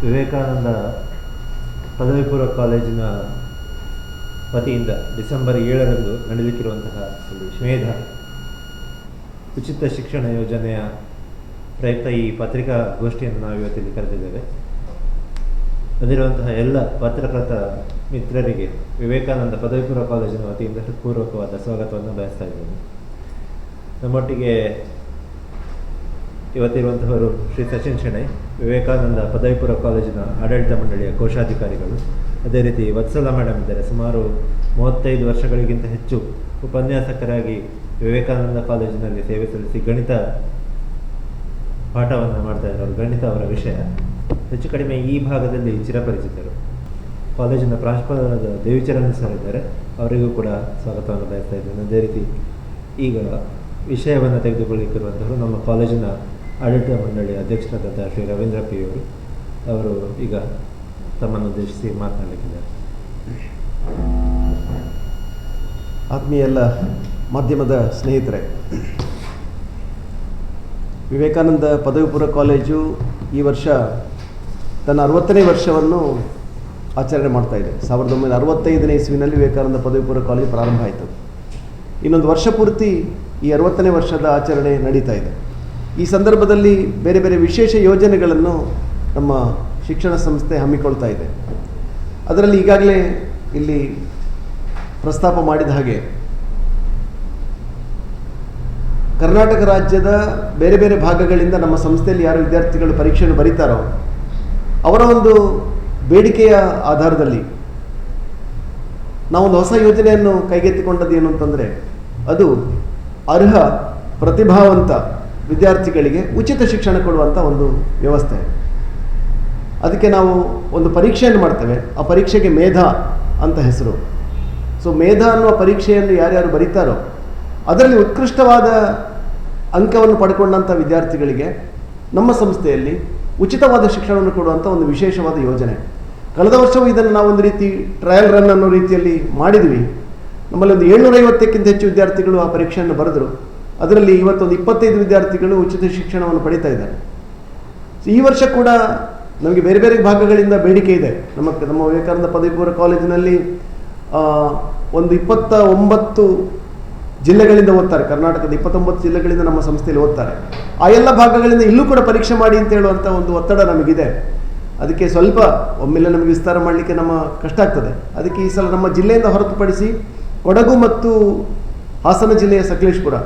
ವಿವೇಕಾನಂದ ಪದವಿ ಪೂರ್ವ ಕಾಲೇಜಿನ ವತಿಯಿಂದ ಡಿಸೆಂಬರ್ 7ರಂದು ನಡೆಯಲಿಕ್ಕಿರುವಂತಹ ಒಂದು ಮೇಧ ಉಚಿತ ಶಿಕ್ಷಣ ಯೋಜನೆಯ ಪ್ರಯುಕ್ತ ಈ ಪತ್ರಿಕಾಗೋಷ್ಠಿಯನ್ನು ನಾವು ಇವತ್ತಿಲ್ಲಿ ಕರೆದಿದ್ದೇವೆ. ಬಂದಿರುವಂತಹ ಎಲ್ಲ ಪತ್ರಕರ್ತ ಮಿತ್ರರಿಗೆ ವಿವೇಕಾನಂದ ಪದವಿ ಪೂರ್ವ ಕಾಲೇಜಿನ ವತಿಯಿಂದ ಹೃತ್ಪೂರ್ವಕವಾದ ಸ್ವಾಗತವನ್ನು ಬಯಸ್ತಾ ಇದ್ದೇನೆ. ನಮ್ಮೊಟ್ಟಿಗೆ ಇವತ್ತಿರುವಂತಹವರು ಶ್ರೀ ಸಚಿನ್ ಶೆಣೈ, ವಿವೇಕಾನಂದ ಪದವಿ ಪೂರ್ವ ಕಾಲೇಜಿನ ಆಡಳಿತ ಮಂಡಳಿಯ ಕೋಶಾಧಿಕಾರಿಗಳು. ಅದೇ ರೀತಿ ವತ್ಸಲ ಮೇಡಮ್ ಇದ್ದಾರೆ. ಸುಮಾರು 35 ವರ್ಷಗಳಿಗಿಂತ ಹೆಚ್ಚು ಉಪನ್ಯಾಸಕರಾಗಿ ವಿವೇಕಾನಂದ ಕಾಲೇಜಿನಲ್ಲಿ ಸೇವೆ ಸಲ್ಲಿಸಿ ಗಣಿತ ಪಾಠವನ್ನು ಮಾಡ್ತಾ ಇದ್ದಾರೆ. ಗಣಿತ ಅವರ ವಿಷಯ. ಹೆಚ್ಚು ಕಡಿಮೆ ಈ ಭಾಗದಲ್ಲಿ ಚಿರಪರಿಚಿತರು. ಕಾಲೇಜಿನ ಪ್ರಾಂಶುಪಾಲರಾದ ದೇವಿಚರಣ್ ಸರ್ ಇದ್ದಾರೆ, ಅವರಿಗೂ ಕೂಡ ಸ್ವಾಗತವನ್ನು ಬಯಸ್ತಾ ಇದ್ದೇನೆ. ಅದೇ ರೀತಿ ಈಗ ವಿಷಯವನ್ನು ತೆಗೆದುಕೊಳ್ಳಿಕ್ಕಿರುವಂಥವರು ನಮ್ಮ ಕಾಲೇಜಿನ ಆಡಳಿತ ಮಂಡಳಿಯ ಅಧ್ಯಕ್ಷರಾದಂಥ ಶ್ರೀ ರವೀಂದ್ರ ಪಿ ಅವರು ಈಗ ತಮ್ಮನ್ನು ಉದ್ದೇಶಿಸಿ ಮಾತನಾಡಲಿಕ್ಕಿದ್ದಾರೆ. ಆತ್ಮೀಯ ಎಲ್ಲ ಮಾಧ್ಯಮದ ಸ್ನೇಹಿತರೆ, ವಿವೇಕಾನಂದ ಪದವಿ ಪೂರ್ವ ಕಾಲೇಜು ಈ ವರ್ಷ ತನ್ನ 60ನೇ ವರ್ಷವನ್ನು ಆಚರಣೆ ಮಾಡ್ತಾ ಇದೆ. 1965ನೇ ಇಸ್ವಿನಲ್ಲಿ ವಿವೇಕಾನಂದ ಪದವಿ ಪೂರ್ವ ಕಾಲೇಜು ಪ್ರಾರಂಭ ಆಯಿತು. ಇನ್ನೊಂದು ವರ್ಷ ಪೂರ್ತಿ ಈ 60ನೇ ವರ್ಷದ ಆಚರಣೆ ನಡೀತಾ ಇದೆ. ಈ ಸಂದರ್ಭದಲ್ಲಿ ಬೇರೆ ಬೇರೆ ವಿಶೇಷ ಯೋಜನೆಗಳನ್ನು ನಮ್ಮ ಶಿಕ್ಷಣ ಸಂಸ್ಥೆ ಹಮ್ಮಿಕೊಳ್ತಾ ಇದೆ. ಅದರಲ್ಲಿ ಈಗಾಗಲೇ ಇಲ್ಲಿ ಪ್ರಸ್ತಾಪ ಮಾಡಿದ ಹಾಗೆ ಕರ್ನಾಟಕ ರಾಜ್ಯದ ಬೇರೆ ಬೇರೆ ಭಾಗಗಳಿಂದ ನಮ್ಮ ಸಂಸ್ಥೆಯಲ್ಲಿ ಯಾರು ವಿದ್ಯಾರ್ಥಿಗಳು ಪರೀಕ್ಷೆಯನ್ನು ಬರೀತಾರೋ ಅವರ ಒಂದು ಬೇಡಿಕೆಯ ಆಧಾರದಲ್ಲಿ ನಾವೊಂದು ಹೊಸ ಯೋಜನೆಯನ್ನು ಕೈಗೆತ್ತಿಕೊಂಡದ್ದು ಏನು ಅಂತಂದರೆ, ಅದು ಅರ್ಹ ಪ್ರತಿಭಾವಂತ ವಿದ್ಯಾರ್ಥಿಗಳಿಗೆ ಉಚಿತ ಶಿಕ್ಷಣ ಕೊಡುವಂಥ ಒಂದು ವ್ಯವಸ್ಥೆ. ಅದಕ್ಕೆ ನಾವು ಒಂದು ಪರೀಕ್ಷೆಯನ್ನು ಮಾಡ್ತೇವೆ. ಆ ಪರೀಕ್ಷೆಗೆ ಮೇಧ ಅಂತ ಹೆಸರು. ಸೊ ಮೇಧ ಅನ್ನುವ ಪರೀಕ್ಷೆಯನ್ನು ಯಾರ್ಯಾರು ಬರೀತಾರೋ ಅದರಲ್ಲಿ ಉತ್ಕೃಷ್ಟವಾದ ಅಂಕವನ್ನು ಪಡ್ಕೊಂಡಂಥ ವಿದ್ಯಾರ್ಥಿಗಳಿಗೆ ನಮ್ಮ ಸಂಸ್ಥೆಯಲ್ಲಿ ಉಚಿತವಾದ ಶಿಕ್ಷಣವನ್ನು ಕೊಡುವಂಥ ಒಂದು ವಿಶೇಷವಾದ ಯೋಜನೆ. ಕಳೆದ ವರ್ಷವೂ ಇದನ್ನು ನಾವೊಂದು ರೀತಿ ಟ್ರಯಲ್ ರನ್ ಅನ್ನೋ ರೀತಿಯಲ್ಲಿ ಮಾಡಿದ್ವಿ. ನಮ್ಮಲ್ಲಿ ಒಂದು 750ಕ್ಕಿಂತ ಹೆಚ್ಚು ವಿದ್ಯಾರ್ಥಿಗಳು ಆ ಪರೀಕ್ಷೆಯನ್ನು ಬರೆದರು. ಅದರಲ್ಲಿ ಇವತ್ತೊಂದು 25 ವಿದ್ಯಾರ್ಥಿಗಳು ಉಚಿತ ಶಿಕ್ಷಣವನ್ನು ಪಡೀತಾ ಇದ್ದಾರೆ. ಸೊ ಈ ವರ್ಷ ಕೂಡ ನಮಗೆ ಬೇರೆ ಬೇರೆ ಭಾಗಗಳಿಂದ ಬೇಡಿಕೆ ಇದೆ. ನಮ್ಮ ವಿವೇಕಾನಂದ ಪದವಿ ಪೂರ್ವ ಕಾಲೇಜಿನಲ್ಲಿ ಒಂದು 29 ಜಿಲ್ಲೆಗಳಿಂದ ಓದ್ತಾರೆ. ಕರ್ನಾಟಕದ 29 ಜಿಲ್ಲೆಗಳಿಂದ ನಮ್ಮ ಸಂಸ್ಥೆಯಲ್ಲಿ ಓದ್ತಾರೆ. ಆ ಎಲ್ಲ ಭಾಗಗಳಿಂದ ಇಲ್ಲೂ ಕೂಡ ಪರೀಕ್ಷೆ ಮಾಡಿ ಅಂತ ಹೇಳುವಂಥ ಒಂದು ಒತ್ತಡ ನಮಗಿದೆ. ಅದಕ್ಕೆ ಸ್ವಲ್ಪ ಒಮ್ಮೆಲೆ ನಮಗೆ ವಿಸ್ತಾರ ಮಾಡಲಿಕ್ಕೆ ನಮ್ಮ ಕಷ್ಟ ಆಗ್ತದೆ. ಅದಕ್ಕೆ ಈ ಸಲ ನಮ್ಮ ಜಿಲ್ಲೆಯಿಂದ ಹೊರತುಪಡಿಸಿ ಕೊಡಗು ಮತ್ತು ಹಾಸನ ಜಿಲ್ಲೆಯ ಸಕಲೇಶಪುರ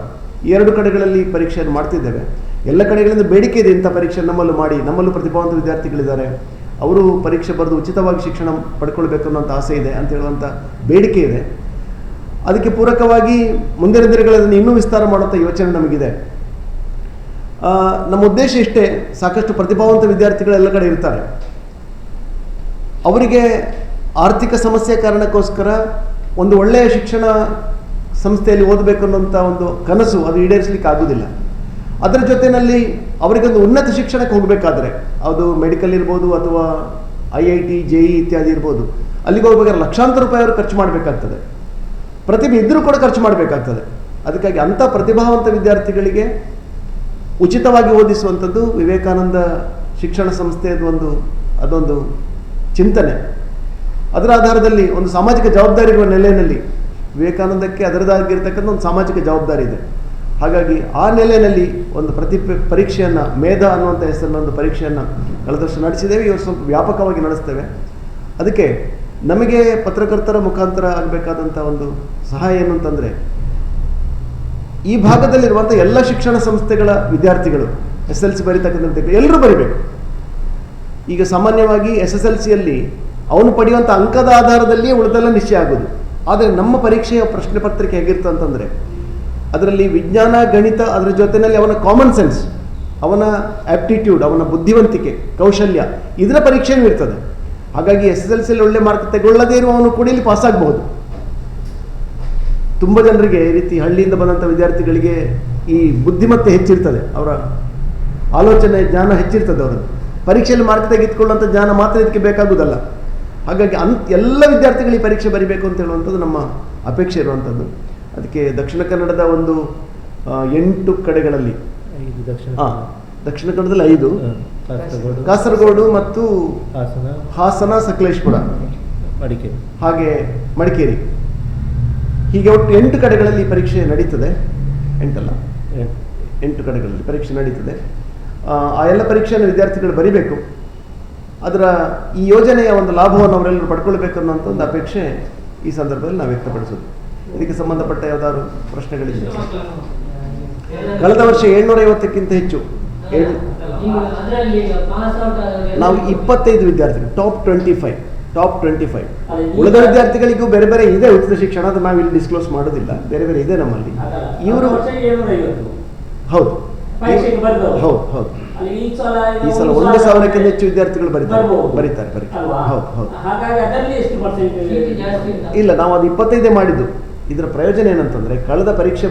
ಈ 2 ಕಡೆಗಳಲ್ಲಿ ಪರೀಕ್ಷೆಯನ್ನು ಮಾಡ್ತಿದ್ದೇವೆ. ಎಲ್ಲ ಕಡೆಗಳಿಂದ ಬೇಡಿಕೆ ಇದೆ ಇಂಥ ಪರೀಕ್ಷೆ ನಮ್ಮಲ್ಲೂ ಮಾಡಿ. ನಮ್ಮಲ್ಲೂ ಪ್ರತಿಭಾವಂತ ವಿದ್ಯಾರ್ಥಿಗಳಿದ್ದಾರೆ, ಅವರು ಪರೀಕ್ಷೆ ಬರೆದು ಉಚಿತವಾಗಿ ಶಿಕ್ಷಣ ಪಡ್ಕೊಳ್ಬೇಕು ಅನ್ನೋಂಥ ಆಸೆ ಇದೆ ಅಂತ ಹೇಳುವಂಥ ಬೇಡಿಕೆ ಇದೆ. ಅದಕ್ಕೆ ಪೂರಕವಾಗಿ ಮುಂದಿನ ದಿನಗಳಲ್ಲಿ ಇನ್ನೂ ವಿಸ್ತಾರ ಮಾಡುವಂಥ ಯೋಚನೆ ನಮಗಿದೆ. ನಮ್ಮ ಉದ್ದೇಶ ಇಷ್ಟೇ, ಸಾಕಷ್ಟು ಪ್ರತಿಭಾವಂತ ವಿದ್ಯಾರ್ಥಿಗಳೆಲ್ಲ ಕಡೆ ಇರ್ತಾರೆ. ಅವರಿಗೆ ಆರ್ಥಿಕ ಸಮಸ್ಯೆ ಕಾರಣಕ್ಕೋಸ್ಕರ ಒಂದು ಒಳ್ಳೆಯ ಶಿಕ್ಷಣ ಸಂಸ್ಥೆಯಲ್ಲಿ ಓದಬೇಕು ಅನ್ನೋಂಥ ಒಂದು ಕನಸು ಅದು ಈಡೇರಿಸಲಿಕ್ಕೆ ಆಗೋದಿಲ್ಲ. ಅದರ ಜೊತೆಯಲ್ಲಿ ಅವರಿಗೊಂದು ಉನ್ನತ ಶಿಕ್ಷಣಕ್ಕೆ ಹೋಗಬೇಕಾದ್ರೆ, ಅದು ಮೆಡಿಕಲ್ ಇರ್ಬೋದು ಅಥವಾ IIT JEE ಇತ್ಯಾದಿ ಇರ್ಬೋದು, ಅಲ್ಲಿಗೆ ಹೋಗ್ಬೇಕಾದ್ರೆ ಲಕ್ಷಾಂತರ ರೂಪಾಯಿ ಅವರು ಖರ್ಚು ಮಾಡಬೇಕಾಗ್ತದೆ. ಪ್ರತಿಭೆ ಇದ್ದರೂ ಕೂಡ ಖರ್ಚು ಮಾಡಬೇಕಾಗ್ತದೆ. ಅದಕ್ಕಾಗಿ ಅಂಥ ಪ್ರತಿಭಾವಂತ ವಿದ್ಯಾರ್ಥಿಗಳಿಗೆ ಉಚಿತವಾಗಿ ಓದಿಸುವಂಥದ್ದು ವಿವೇಕಾನಂದ ಶಿಕ್ಷಣ ಸಂಸ್ಥೆಯದು ಅದೊಂದು ಚಿಂತನೆ. ಅದರ ಆಧಾರದಲ್ಲಿ ಒಂದು ಸಾಮಾಜಿಕ ಜವಾಬ್ದಾರಿ ಇರುವ ನೆಲೆಯಲ್ಲಿ ವಿವೇಕಾನಂದಕ್ಕೆ ಅದರದಾಗಿರ್ತಕ್ಕಂಥ ಒಂದು ಸಾಮಾಜಿಕ ಜವಾಬ್ದಾರಿ ಇದೆ. ಹಾಗಾಗಿ ಆ ನೆಲೆಯಲ್ಲಿ ಒಂದು ಪರೀಕ್ಷೆಯನ್ನು, ಮೇಧ ಅನ್ನುವಂಥ ಹೆಸರಿನ ಒಂದು ಪರೀಕ್ಷೆಯನ್ನು ಕಳೆದ ವರ್ಷ ನಡೆಸಿದ್ದೇವೆ. ಇವರು ಸ್ವಲ್ಪ ವ್ಯಾಪಕವಾಗಿ ನಡೆಸ್ತೇವೆ. ಅದಕ್ಕೆ ನಮಗೆ ಪತ್ರಕರ್ತರ ಮುಖಾಂತರ ಆಗಬೇಕಾದಂಥ ಒಂದು ಸಹಾಯ ಏನು ಅಂತಂದರೆ, ಈ ಭಾಗದಲ್ಲಿರುವಂಥ ಎಲ್ಲ ಶಿಕ್ಷಣ ಸಂಸ್ಥೆಗಳ ವಿದ್ಯಾರ್ಥಿಗಳು SSLC ಬರೀತಕ್ಕಂಥ ಎಲ್ಲರೂ ಬರೀಬೇಕು. ಈಗ ಸಾಮಾನ್ಯವಾಗಿ SSLCಯಲ್ಲಿ ಅವನು ಪಡೆಯುವಂಥ ಅಂಕದ ಆಧಾರದಲ್ಲಿಯೇ ಉಳಿದೆಲ್ಲ ನಿಶ್ಚಯ ಆಗೋದು. ಆದರೆ ನಮ್ಮ ಪರೀಕ್ಷೆಯ ಪ್ರಶ್ನೆ ಪತ್ರಿಕೆ ಹೇಗಿರ್ತದೆ ಅಂತಂದರೆ, ಅದರಲ್ಲಿ ವಿಜ್ಞಾನ, ಗಣಿತ, ಅದರ ಜೊತೆಯಲ್ಲಿ ಅವನ ಕಾಮನ್ ಸೆನ್ಸ್, ಅವನ ಆ್ಯಪ್ಟಿಟ್ಯೂಡ್, ಅವನ ಬುದ್ಧಿವಂತಿಕೆ, ಕೌಶಲ್ಯ, ಇದರ ಪರೀಕ್ಷೆಯೂ ಇರ್ತದೆ. ಹಾಗಾಗಿ SSLCಯಲ್ಲಿ ಒಳ್ಳೆ ಮಾರ್ಕ್ ತೆಗೊಳ್ಳದೇ ಇರುವವನು ಕೂಡ ಇಲ್ಲಿ ಪಾಸಾಗಬಹುದು. ತುಂಬ ಜನರಿಗೆ ಈ ರೀತಿ ಹಳ್ಳಿಯಿಂದ ಬಂದಂಥ ವಿದ್ಯಾರ್ಥಿಗಳಿಗೆ ಈ ಬುದ್ಧಿಮತ್ತೆ ಹೆಚ್ಚಿರ್ತದೆ, ಅವರ ಆಲೋಚನೆ ಜ್ಞಾನ ಹೆಚ್ಚಿರ್ತದೆ. ಅವರದ್ದು ಪರೀಕ್ಷೆಯಲ್ಲಿ ಮಾರ್ಕ್ ತೆಗೆದುಕೊಳ್ಳುವಂಥ ಜ್ಞಾನ ಮಾತ್ರ ಇದಕ್ಕೆ ಬೇಕಾಗುವುದಲ್ಲ. ಹಾಗಾಗಿ ಎಲ್ಲ ವಿದ್ಯಾರ್ಥಿಗಳು ಈ ಪರೀಕ್ಷೆ ಬರೀಬೇಕು ಅಂತ ಹೇಳುವಂಥದ್ದು ನಮ್ಮ ಅಪೇಕ್ಷೆ ಇರುವಂಥದ್ದು. ಅದಕ್ಕೆ ದಕ್ಷಿಣ ಕನ್ನಡದ ಒಂದು 8 ಕಡೆಗಳಲ್ಲಿ ದಕ್ಷಿಣ ಕನ್ನಡದಲ್ಲಿ 5, ಕಾಸರಗೋಡು, ಕಾಸರಗೋಡು ಮತ್ತು ಹಾಸನ, ಹಾಸನ, ಸಕಲೇಶ್ಪುರ, ಮಡಿಕೇರಿ, ಹಾಗೆ ಮಡಿಕೇರಿ, ಹೀಗೆ ಒಟ್ಟು 8 ಕಡೆಗಳಲ್ಲಿ ಪರೀಕ್ಷೆ ನಡೀತದೆ. 8 ಕಡೆಗಳಲ್ಲಿ ಪರೀಕ್ಷೆ ನಡೀತದೆ. ಆ ಎಲ್ಲ ಪರೀಕ್ಷೆಯನ್ನು ವಿದ್ಯಾರ್ಥಿಗಳು ಬರೀಬೇಕು. ಅದರ ಈ ಯೋಜನೆಯ ಒಂದು ಲಾಭವನ್ನು ಅವರೆಲ್ಲರೂ ಪಡ್ಕೊಳ್ಬೇಕು ಅನ್ನೋಂಥ ಒಂದು ಅಪೇಕ್ಷೆ ಈ ಸಂದರ್ಭದಲ್ಲಿ ನಾವು ವ್ಯಕ್ತಪಡಿಸೋದು. ಇದಕ್ಕೆ ಸಂಬಂಧಪಟ್ಟ ಯಾವ್ದಾದ್ರು ಪ್ರಶ್ನೆಗಳಿದೆ? ಕಳೆದ ವರ್ಷ 750ಕ್ಕಿಂತ ಹೆಚ್ಚು, ನಾವು 25 ವಿದ್ಯಾರ್ಥಿಗಳು, ಟಾಪ್ 25. ಉಳಿದ ವಿದ್ಯಾರ್ಥಿಗಳಿಗೂ ಬೇರೆ ಬೇರೆ ಇದೆ ಉಚಿತ ಶಿಕ್ಷಣ, ಅದು ನಾವು ಇಲ್ಲಿ ಡಿಸ್ಕ್ಲೋಸ್ ಮಾಡೋದಿಲ್ಲ, ಬೇರೆ ಬೇರೆ ಇದೆ ನಮ್ಮಲ್ಲಿ. ಇವರು ಹೌದು ಹೌದು ಈ ಸಲ 1,000ಕ್ಕಿಂತ ಹೆಚ್ಚು ವಿದ್ಯಾರ್ಥಿಗಳು ಬರೀತಾರೆ. ಹೌದು. ಇಲ್ಲ, ನಾವು ಅದು 25 ಮಾಡಿದ್ದು. ಇದರ ಪ್ರಯೋಜನ ಏನಂತಂದ್ರೆ, ಕಳೆದ ಪರೀಕ್ಷೆ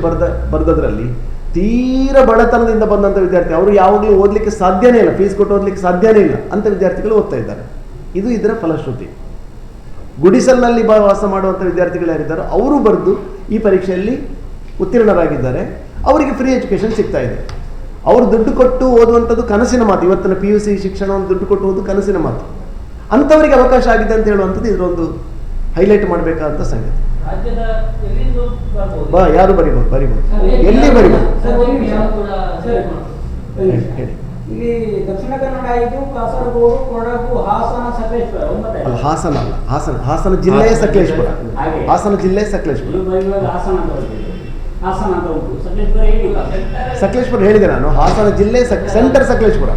ಬರೆದದ್ರಲ್ಲಿ ತೀರಾ ಬಡತನದಿಂದ ಬಂದಂಥ ವಿದ್ಯಾರ್ಥಿ, ಅವರು ಯಾವಾಗಲೂ ಓದಲಿಕ್ಕೆ ಸಾಧ್ಯನೇ ಇಲ್ಲ, ಫೀಸ್ ಕೊಟ್ಟು ಓದಲಿಕ್ಕೆ ಸಾಧ್ಯನೇ ಇಲ್ಲ ಅಂತ ವಿದ್ಯಾರ್ಥಿಗಳು ಓದ್ತಾ ಇದ್ದಾರೆ. ಇದು ಇದರ ಫಲಶ್ರುತಿ. ಗುಡಿಸಲ್ನಲ್ಲಿ ವಾಸ ಮಾಡುವಂಥ ವಿದ್ಯಾರ್ಥಿಗಳು ಯಾರಿದ್ದಾರೋ ಅವರು ಬರೆದು ಈ ಪರೀಕ್ಷೆಯಲ್ಲಿ ಉತ್ತೀರ್ಣರಾಗಿದ್ದಾರೆ. ಅವರಿಗೆ ಫ್ರೀ ಎಜುಕೇಷನ್ ಸಿಗ್ತಾ ಇದೆ. ಅವರು ದುಡ್ಡು ಕೊಟ್ಟು ಓದುವಂಥದ್ದು ಕನಸಿನ ಮಾತು. ಇವತ್ತಿನ PUC ಶಿಕ್ಷಣವನ್ನು ದುಡ್ಡು ಕೊಟ್ಟು ಓದು ಕನಸಿನ ಮಾತು. ಅಂಥವರಿಗೆ ಅವಕಾಶ ಆಗಿದೆ ಅಂತ ಹೇಳುವಂಥದ್ದು ಇದರೊಂದು ಹೈಲೈಟ್ ಮಾಡಬೇಕಾದಂಥ ಸಂಗತಿ. ಯಾರು ಬರಿಬೋದು, ಎಲ್ಲಿ ಬರಿಬೋದು. ಹೇಳಿ. ಇಲ್ಲಿ ದಕ್ಷಿಣ ಕನ್ನಡ 5, ಕಾಸರಗೋಡು, ಕೊಡಗು, ಹಾಸನ, ಸಕಲೇಶ್ಪುರ 9. ಅಲ್ಲ, ಹಾಸನ ಅಲ್ಲ, ಹಾಸನ ಜಿಲ್ಲೆಯ ಸಕಲೇಶ್ಪುರ. ಹಾಸನ ಜಿಲ್ಲೆ ಸಕಲೇಶ್ಪುರ. ಸಕಲೇಶ್ಪುರ ಹೇಳಿದೆ ನಾನು. ಹಾಸನ ಜಿಲ್ಲೆ ಸೆಂಟರ್ ಸಕಲೇಶ್ಪುರ.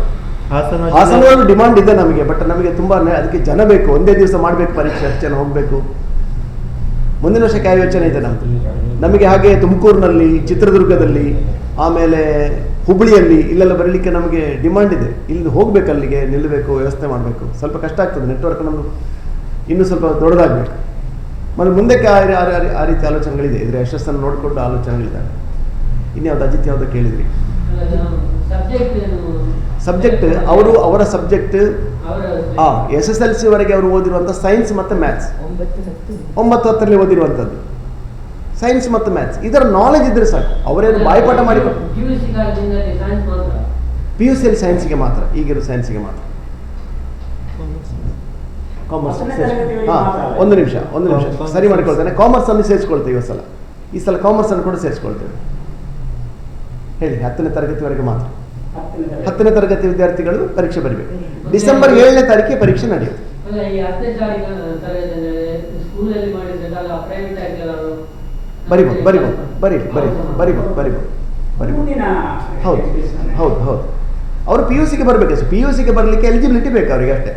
ಹಾಸನ ಡಿಮಾಂಡ್ ಇದೆ ನಮಗೆ, ಬಟ್ ನಮಗೆ ತುಂಬಾ ಅದಕ್ಕೆ ಜನ ಬೇಕು. ಒಂದೇ ದಿವಸ ಮಾಡಬೇಕು ಪರೀಕ್ಷೆ, ಅಷ್ಟು ಜನ ಹೋಗಬೇಕು. ಮುಂದಿನ ವರ್ಷಕ್ಕೆ ಯೋಚನೆ ಇದೆ ನಮಗೆ. ಹಾಗೆ ತುಮಕೂರಿನಲ್ಲಿ, ಚಿತ್ರದುರ್ಗದಲ್ಲಿ, ಆಮೇಲೆ ಹುಬ್ಬಳ್ಳಿಯಲ್ಲಿ, ಇಲ್ಲೆಲ್ಲ ಬರಲಿಕ್ಕೆ ನಮಗೆ ಡಿಮಾಂಡ್ ಇದೆ. ಇಲ್ಲಿ ಹೋಗ್ಬೇಕು, ಅಲ್ಲಿಗೆ ನಿಲ್ಲಬೇಕು, ವ್ಯವಸ್ಥೆ ಮಾಡಬೇಕು. ಸ್ವಲ್ಪ ಕಷ್ಟ ಆಗ್ತದೆ. ನೆಟ್ವರ್ಕ್ ನಮ್ಮದು ಇನ್ನೂ ಸ್ವಲ್ಪ ದೊಡ್ಡದಾಗಬೇಕು. ಮತ್ತು ಮುಂದಕ್ಕೆ ಆ ರೀತಿ ಆಲೋಚನೆಗಳಿದೆ. ಇದರ ಯಶಸ್ಸನ್ನು ನೋಡಿಕೊಂಡು ಆಲೋಚನೆಗಳಿದ್ದಾವೆ. ಇನ್ಯಾವ್ದು ಅಜಿತ್ ಯಾವ್ದು ಕೇಳಿದ್ರಿ? ಸಬ್ಜೆಕ್ಟ್ ಅವರ ಸಬ್ಜೆಕ್ಟ್ SSLC ವರೆಗೆ ಅವರು ಓದಿರುವಂಥ ಸೈನ್ಸ್ ಮತ್ತು ಮ್ಯಾಥ್ಸ್, 9-10 ಓದಿರುವಂಥದ್ದು ಸೈನ್ಸ್ ಮತ್ತು ಮ್ಯಾಥ್ಸ್. ಇದರ ನಾಲೆಜ್ ಇದ್ರೆ ಸಾಕು. ಅವರೇನು ಬಾಯ್ಪಾಠ ಮಾಡಿ PUCಯಲ್ಲಿ ಸೈನ್ಸಿಗೆ ಮಾತ್ರ, ಈಗಿರೋ ಸೈನ್ಸಿಗೆ ಮಾತ್ರ. ಕಾಮರ್ಸ್ ಒಂದು ನಿಮಿಷ ಸರಿ ಮಾಡಿಕೊಳ್ತೇನೆ. ಕಾಮರ್ಸ್ ಅನ್ನು ಸೇರಿಸ್ಕೊಳ್ತೇವೆ ಈ ಸಲ ಕಾಮರ್ಸ್ ಅನ್ನು ಕೂಡ ಸೇರಿಸ್ಕೊಳ್ತೇವೆ. ಹೇಳಿ. 10ನೇ ತರಗತಿವರೆಗೆ ಮಾತ್ರ. 10ನೇ ತರಗತಿ ವಿದ್ಯಾರ್ಥಿಗಳು ಪರೀಕ್ಷೆ ಬರೀಬೇಕು. ಡಿಸೆಂಬರ್ 7ನೇ ತಾರೀಕಿಗೆ ಪರೀಕ್ಷೆ ನಡೆಯುತ್ತೆ. ಬರಿಬೋದು. ಹೌದು. ಅವರು PUCಗೆ ಬರಬೇಕು. PUCಗೆ ಬರಲಿಕ್ಕೆ ಎಲಿಜಿಬಿಲಿಟಿ ಬೇಕು ಅವರಿಗೆ ಅಷ್ಟೇ.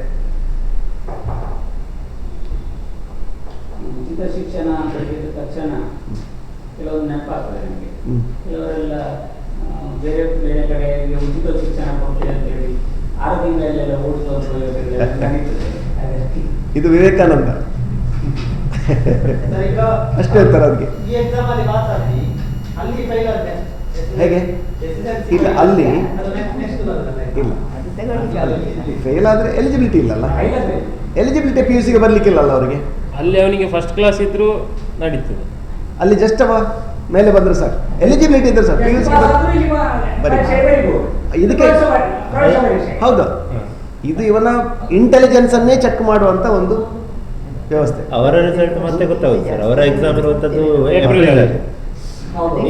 ಉಚಿತ ಶಿಕ್ಷಣ ಅಂತ ಹೇಳಿದ ತಕ್ಷಣ ಕೆಲವೊಂದು ನೆನಪಾಗ್ತದೆ ನಮಗೆ. ಕೆಲವರೆಲ್ಲ ಬೇರೆ ಬೇರೆ ಕಡೆ ಉಚಿತ ಶಿಕ್ಷಣ ಕೊಡ್ತೀವಿ ಅಂತ ಹೇಳಿ 6 ತಿಂಗಳಲ್ಲೆಲ್ಲ ಓಡಿಸುವ ಇದು ವಿವೇಕಾನಂದ ಅಷ್ಟೇ ಹೇಳ್ತಾರೆ ಅದಕ್ಕೆ. ಹೇಗೆ? ಇಲ್ಲ, ಅಲ್ಲಿ ಇಲ್ಲ, ಫೇಲ್ ಆದರೆ ಎಲಿಜಿಬಿಲಿಟಿ ಇಲ್ಲಲ್ಲ. ಎಲಿಜಿಬಿಲಿಟಿ PUCಗೆ ಬರಲಿಕ್ಕಿಲ್ಲಲ್ಲ ಅವರಿಗೆ. ಅಲ್ಲಿ ಅವನಿಗೆ ಫಸ್ಟ್ ಕ್ಲಾಸ್ ಇದ್ರೂ ನಡೀತದೆ. ಅಲ್ಲಿ ಜಸ್ಟ್ ಮೇಲೆ ಬಂದ್ರೆ ಸರ್, ಎಲಿಜಿಬಿಲಿಟಿ ಇದ್ರೆ ಸರ್ ಇದಕ್ಕೆ ಹೌದು. ಇದು ಇವನ ಇಂಟೆಲಿಜೆನ್ಸ್ ಅನ್ನೇ ಚೆಕ್ ಮಾಡುವಂತ ಒಂದು ವ್ಯವಸ್ಥೆ. ಅವರ ರಿಸಲ್ಟ್ ಮತ್ತೆ ಗೊತ್ತಾಗುತ್ತೆ ಸರ್. ಅವರ ಎಕ್ಸಾಮ್ ಇರುವಂತದ್ದು ಏಪ್ರಿಲ್,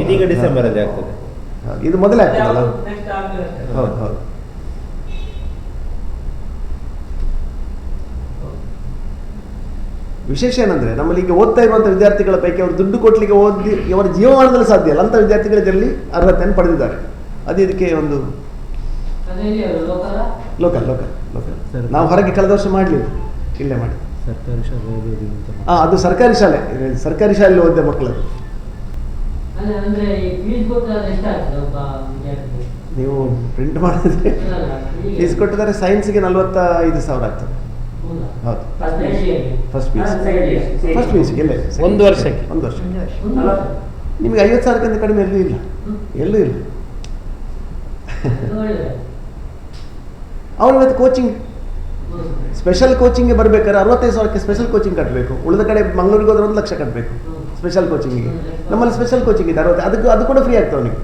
ಇದೀಗ ಡಿಸೆಂಬರ್ ಅಲ್ಲಿ ಆಗ್ತದೆ. ಇದು ಮೊದಲೇ ಆಗ್ತದಲ್ಲ. ಹೌದು. ವಿಶೇಷ ಏನಂದ್ರೆ, ನಮ್ಮಲ್ಲಿ ಈಗ ಓದ್ತಾ ಇರುವಂಥ ವಿದ್ಯಾರ್ಥಿಗಳ ಪೈಕಿ ಅವರು ದುಡ್ಡು ಕೊಡ್ಲಿಕ್ಕೆ ಓದಿ ಅವರ ಜೀವಮಾನದಲ್ಲಿ ಸಾಧ್ಯ ಇಲ್ಲ ಅಂತ ವಿದ್ಯಾರ್ಥಿಗಳು ಇದರಲ್ಲಿ ಅರ್ಹತೆಯನ್ನು ಪಡೆದಿದ್ದಾರೆ. ಅದು ಇದಕ್ಕೆ ಒಂದು ಲೋಕಲ್. ನಾವು ಹೊರಗೆ ಕಳೆದ ವರ್ಷ ಮಾಡಲಿಲ್ಲ, ಇಲ್ಲೇ ಮಾಡಿ. ಸರ್ಕಾರಿ ಶಾಲೆ ಅದು ಸರ್ಕಾರಿ ಶಾಲೆಯಲ್ಲಿ ಓದಿದ ಮಕ್ಕಳು. ನೀವು ಪ್ರಿಂಟ್ ಮಾಡಿದ್ರೆ ಫೀಸ್ ಕೊಟ್ಟಿದ್ದಾರೆ. ಸೈನ್ಸ್ಗೆ 45,000 ಆಗ್ತದೆ. ಹೌದು, ಫಸ್ಟ್ ಪಿ.ಯು.ಸಿ ಎಲ್ಲೇ ಒಂದು ವರ್ಷಕ್ಕೆ ನಿಮಗೆ 50,000ಕ್ಕಿಂತ ಕಡಿಮೆ ಎಲ್ಲೂ ಇಲ್ಲ. ಅವನು ಇವತ್ತು ಕೋಚಿಂಗ್, ಸ್ಪೆಷಲ್ ಕೋಚಿಂಗ್ಗೆ ಬರಬೇಕಾದ್ರೆ 65,000ಕ್ಕೆ ಸ್ಪೆಷಲ್ ಕೋಚಿಂಗ್ ಕಟ್ಟಬೇಕು. ಉಳಿದ ಕಡೆ ಮಂಗಳೂರಿಗೆ ಹೋದ್ರೆ 1 ಲಕ್ಷ ಕಟ್ಟಬೇಕು ಸ್ಪೆಷಲ್ ಕೋಚಿಂಗಿಗೆ. ನಮ್ಮಲ್ಲಿ ಸ್ಪೆಷಲ್ ಕೋಚಿಂಗ್ ಇದೆ 60, ಅದು ಕೂಡ ಫ್ರೀ ಆಗ್ತದೆ ಅವನಿಗೆ.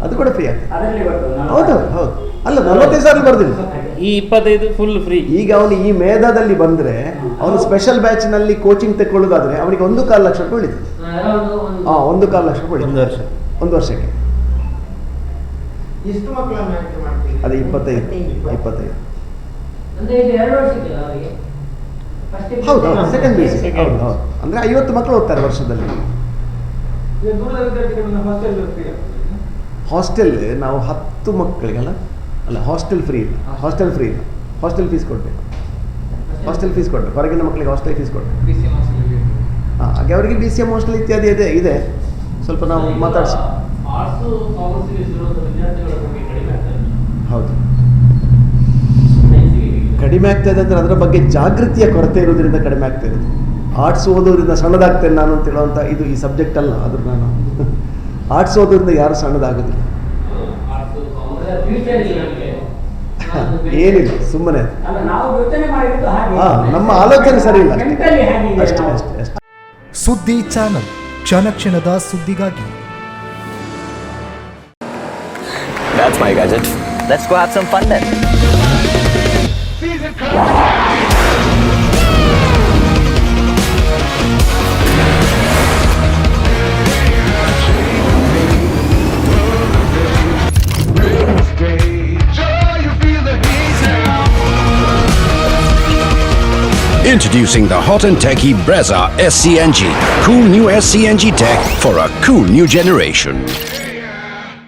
ಅದು ಕೂಡ ಫ್ರೀ ಆಗ್ತದೆ. ಅದರಲ್ಲಿ ಬರ್ತದೆ ಹೌದು ಹೌದು. ಅಲ್ಲ 45,000 ಬರ್ದಿಲ್ಲ. ಈ 25 ಫುಲ್ ಫ್ರೀ. ಈಗ ಅವನು ಈ ಮೇಧಾದಲ್ಲಿ ಬಂದ್ರೆ ಅವನು ಸ್ಪೆಷಲ್ ಬ್ಯಾಚ್ ನಲ್ಲಿ ಕೋಚಿಂಗ್ ತಗೊಳ್ಳೋದಾದ್ರೆ ಅವನಿಗೆ 1.25 ಲಕ್ಷ ರೂಪಾಯಿ ಉಳಿತದೆ. 1.25 ಲಕ್ಷ ರೂಪಾಯಿ ಒಂದು ವರ್ಷ. ಒಂದು ವರ್ಷಕ್ಕೆ. ಎಷ್ಟು ಮಕ್ಕಳನ್ನು ಆಯ್ಕೆ ಮಾಡ್ತೀವಿ? ಅದೇ 25. ಅಂದ್ರೆ ಇದು 2 ವರ್ಷಕ್ಕೆ ಅವರಿಗೆ ಹೌದು ಸೆಕೆಂಡ್ ಬಿ ಸಿ. Second. ಹೌದು ಅಂದ್ರೆ 50 ಮಕ್ಕಳು ಹೋಗ್ತಾರೆ ವರ್ಷದಲ್ಲಿ. ಈಗ ದೂರದ ವಿದ್ಯಾರ್ಥಿಗಳನ್ನ ಹಾಸ್ಟೆಲ್ ಫ್ರೀ ಆಗ್ತದೆ. ಹಾಸ್ಟೆಲ್ ನಾವು 10 ಮಕ್ಕಳಿಗಲ್ಲ ಅಲ್ಲ ಹಾಸ್ಟೆಲ್ ಫ್ರೀ ಇಲ್ಲ. ಹಾಸ್ಟೆಲ್ ಫ್ರೀ ಇಲ್ಲ. ಹಾಸ್ಟೆಲ್ ಫೀಸ್ ಕೊಡಬೇಕು. ಹಾಸ್ಟೆಲ್ ಫೀಸ್ ಕೊಡಬೇಕು. ಹೊರಗಿನ ಮಕ್ಕಳಿಗೆ ಹಾಸ್ಟೆಲ್ ಫೀಸ್ ಕೊಡಬೇಕು. BCM ಹಾಸ್ಟೆಲ್ ಹಾಗೆ ಅವರಿಗೆ BCM ಹಾಸ್ಟೆಲ್ ಇತ್ಯಾದಿ ಇದೆ. ಸ್ವಲ್ಪ ನಾವು ಮಾತಾಡಿಸಿ. ಹೌದು ಕಡಿಮೆ ಆಗ್ತಾ ಇದೆ ಅಂದರೆ ಅದರ ಬಗ್ಗೆ ಜಾಗೃತಿಯ ಕೊರತೆ ಇರೋದ್ರಿಂದ ಕಡಿಮೆ ಆಗ್ತಾ ಇರೋದು. ಆರ್ಟ್ಸ್ ಓದೋದ್ರಿಂದ ಸಣ್ಣದಾಗ್ತೇನೆ ನಾನು ಅಂತ ಹೇಳುವಂಥ ಇದು ಈ ಸಬ್ಜೆಕ್ಟ್ ಅಲ್ಲ. ಆದರೂ ನಾನು ಆರ್ಟ್ಸ್ ಓದೋದ್ರಿಂದ ಯಾರು ಸಣ್ಣದಾಗೋದಿಲ್ಲ. ಏನಿಲ್ಲ ಸುಮ್ಮನೆ ಅಲ್ಲ, ನಾವು ಯೋಚನೆ ಮಾಡಿದ್ದು ಹಾಗೆ. ನಮ್ಮ ಆಲೋಚನೆ ಸರಿ ಇಲ್ಲ Mentally ಹಾಗೆ ಇದೆ ಅಷ್ಟೇ ನಾವು. ಅಷ್ಟೇ ಅಷ್ಟೇ. ಸುದ್ದಿ ಚಾನಲ್ ಕ್ಷಣ ಕ್ಷಣದ ಸುದ್ದಿಗಾಗಿ. That's my gadget. Let's go have some fun then. Introducing the hot and techy Brezza SCNG. Cool new SCNG tech for a cool new generation.